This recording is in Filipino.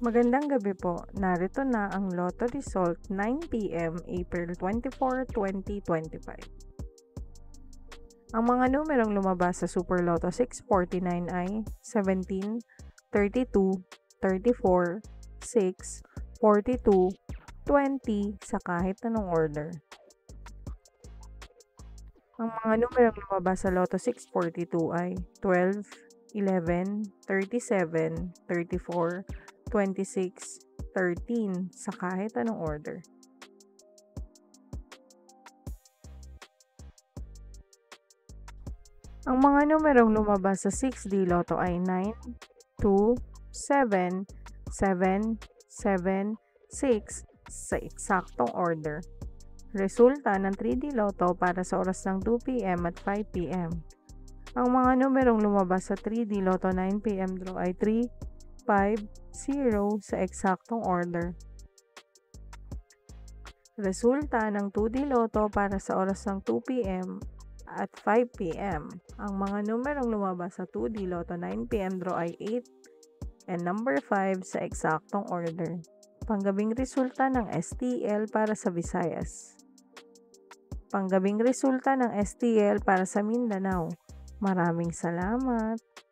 Magandang gabi po. Narito na ang Lotto result 9 p.m. April 24, 2025. Ang mga numerong lumabas sa Super Lotto 649 ay 17, 32, 34, 6, 42, 20 sa kahit anong order. Ang mga numerong lumabas sa Lotto 642 ay 12, 11, 37, 34, 26, 13 sa kahit anong order. Ang mga numerong lumabas sa 6D Lotto ay 9, 2, 7, 7, 7, 6 sa eksaktong order. Resulta ng 3D Lotto para sa oras ng 2 p.m. at 5 p.m. Ang mga numerong lumabas sa 3D Lotto 9 p.m. draw ay 3, 5, 0 sa eksaktong order. Resulta ng 2D Lotto para sa oras ng 2 p.m. at 5 p.m. Ang mga numerong lumabas sa 2D Lotto 9 p.m. draw ay 8 and number 5 sa eksaktong order. Panggabing resulta ng STL para sa Visayas. Panggabing resulta ng STL para sa Mindanao. Maraming salamat!